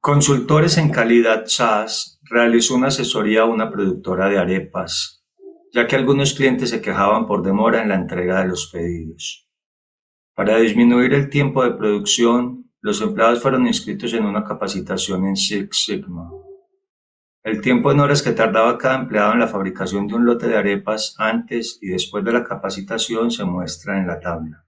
Consultores en calidad SAS realizó una asesoría a una productora de arepas, ya que algunos clientes se quejaban por demora en la entrega de los pedidos. Para disminuir el tiempo de producción, los empleados fueron inscritos en una capacitación en Six Sigma. El tiempo en horas que tardaba cada empleado en la fabricación de un lote de arepas antes y después de la capacitación se muestra en la tabla.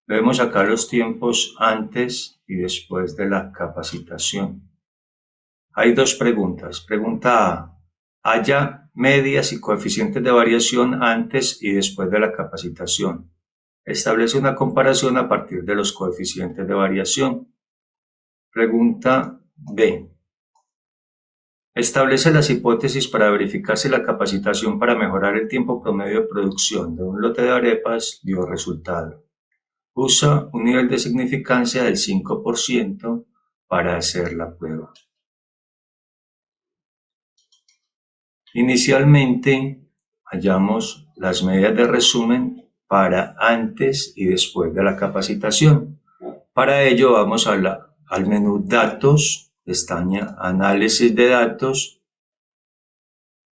Vemos acá los tiempos antes y después de la capacitación. Hay dos preguntas. Pregunta A. ¿Haya medias y coeficientes de variación antes y después de la capacitación? Establece una comparación a partir de los coeficientes de variación. Pregunta B. Establece las hipótesis para verificar si la capacitación para mejorar el tiempo promedio de producción de un lote de arepas dio resultado. Usa un nivel de significancia del 5% para hacer la prueba. Inicialmente, hallamos las medidas de resumen para antes y después de la capacitación. Para ello vamos al menú Datos, pestaña Análisis de datos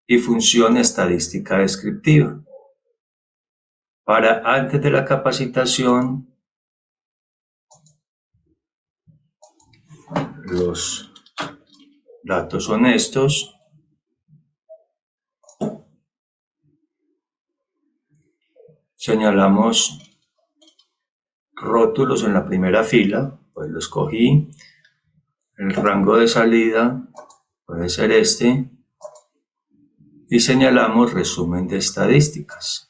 y función Estadística descriptiva. Para antes de la capacitación, los datos son estos. Señalamos rótulos en la primera fila, pues lo escogí. El rango de salida puede ser este. Y señalamos resumen de estadísticas.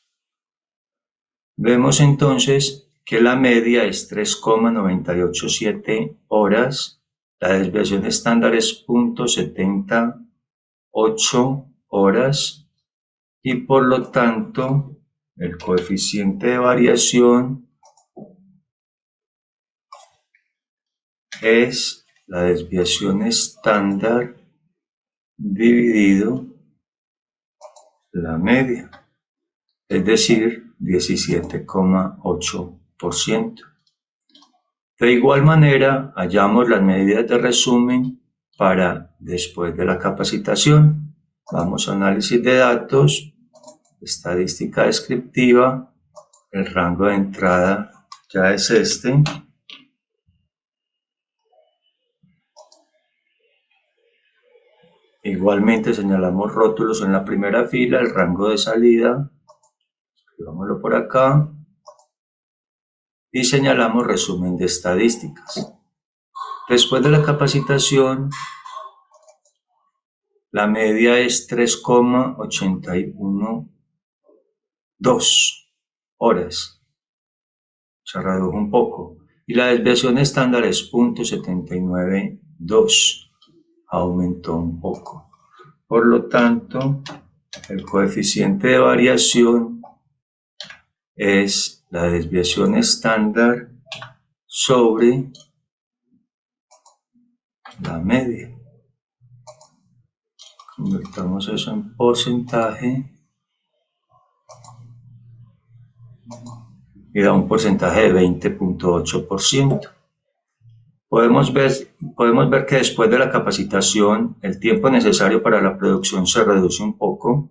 Vemos entonces que la media es 3,987 horas, la desviación estándar es 0,78 horas y por lo tanto el coeficiente de variación es la desviación estándar dividido la media, es decir, 17,8%. De igual manera, hallamos las medidas de resumen para después de la capacitación. Vamos a análisis de datos, estadística descriptiva, el rango de entrada ya es este. Igualmente señalamos rótulos en la primera fila, el rango de salida, escribámoslo por acá, y señalamos resumen de estadísticas. Después de la capacitación, la media es 3,812 horas, se redujo un poco, y la desviación estándar es 0,792. Aumentó un poco. Por lo tanto, el coeficiente de variación es la desviación estándar sobre la media. Convertamos eso en porcentaje y da un porcentaje de 20,8%. Podemos ver que después de la capacitación, el tiempo necesario para la producción se reduce un poco,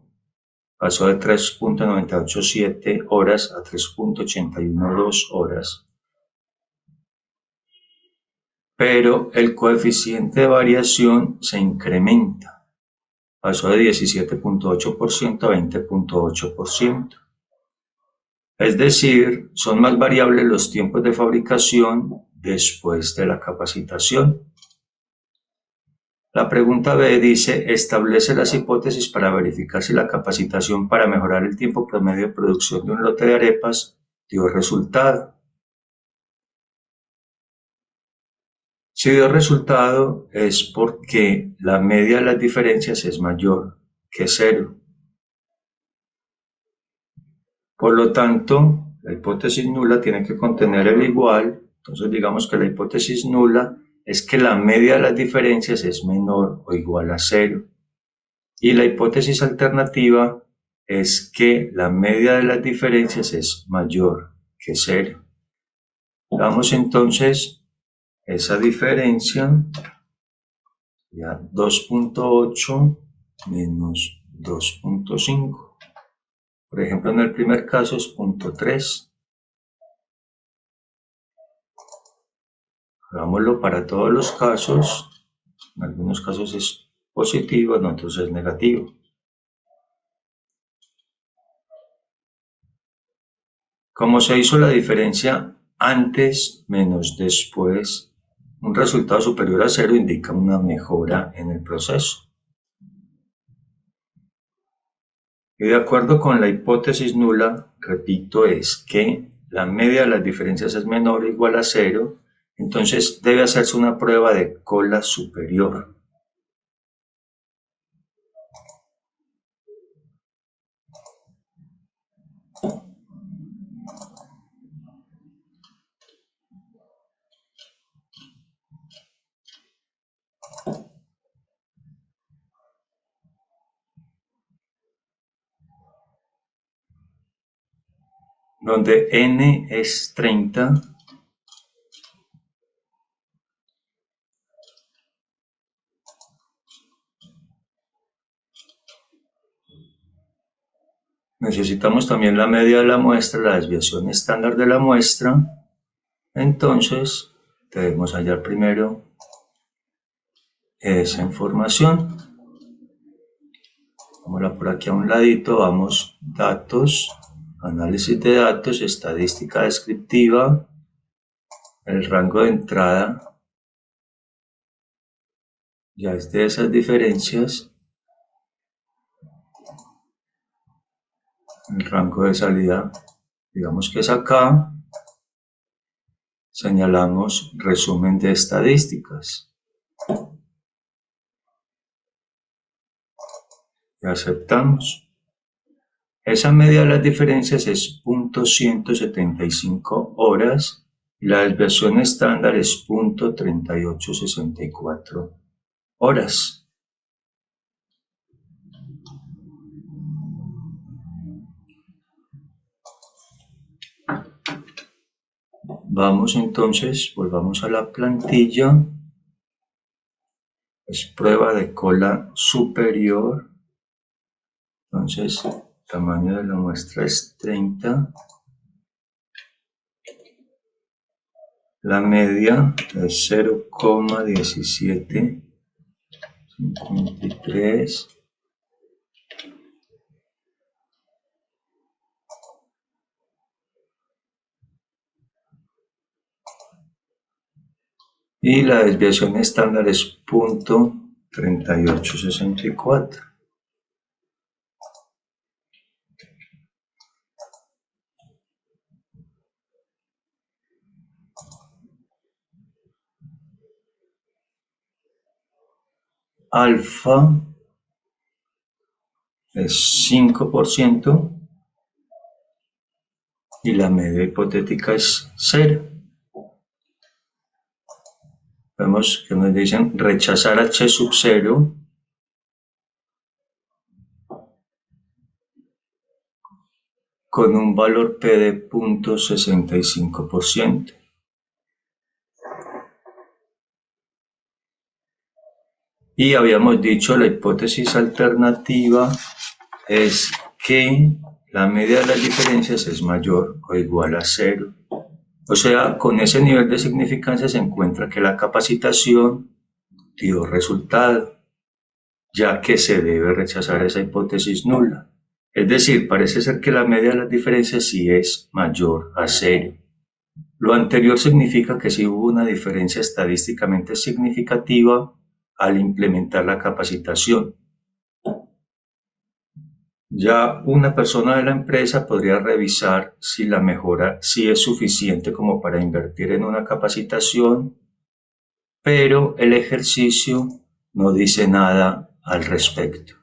pasó de 3,987 horas a 3,812 horas, pero el coeficiente de variación se incrementa, pasó de 17,8% a 20,8%. Es decir, son más variables los tiempos de fabricación después de la capacitación. La pregunta B dice, establece las hipótesis para verificar si la capacitación para mejorar el tiempo promedio de producción de un lote de arepas dio resultado. Si dio resultado es porque la media de las diferencias es mayor que 0. Por lo tanto, la hipótesis nula tiene que contener el igual. Entonces digamos que la hipótesis nula es que la media de las diferencias es menor o igual a 0. Y la hipótesis alternativa es que la media de las diferencias es mayor que 0. Vamos entonces esa diferencia sería 2.8 menos 2.5. Por ejemplo, en el primer caso es 0.3. Hagámoslo para todos los casos. En algunos casos es positivo, en otros es negativo. Como se hizo la diferencia antes menos después, un resultado superior a 0 indica una mejora en el proceso. Y de acuerdo con la hipótesis nula, repito, es que la media de las diferencias es menor o igual a 0, entonces debe hacerse una prueba de cola superior. Donde n es 30, necesitamos también la media de la muestra, la desviación estándar de la muestra. Entonces debemos hallar primero esa información. Vámonos por aquí a un ladito, vamos datos, análisis de datos, estadística descriptiva, el rango de entrada ya es de esas diferencias, el rango de salida digamos que es acá, señalamos resumen de estadísticas y aceptamos. Esa media de las diferencias es 0.175 horas y la desviación estándar es 0.3864 horas. Vamos entonces, volvamos a la plantilla. Es prueba de cola superior. Entonces, el tamaño de la muestra es 30. La media es 0,1753. Y la desviación estándar es 0.3864. Alfa es 5% y la media hipotética es 0. Vemos que nos dicen rechazar H sub 0 con un valor P de 0.65%. Y habíamos dicho la hipótesis alternativa es que la media de las diferencias es mayor o igual a 0. O sea, con ese nivel de significancia se encuentra que la capacitación dio resultado, ya que se debe rechazar esa hipótesis nula. Es decir, parece ser que la media de las diferencias sí es mayor a 0. Lo anterior significa que sí hubo una diferencia estadísticamente significativa al implementar la capacitación. Ya una persona de la empresa podría revisar si la mejora sí es suficiente como para invertir en una capacitación, pero el ejercicio no dice nada al respecto.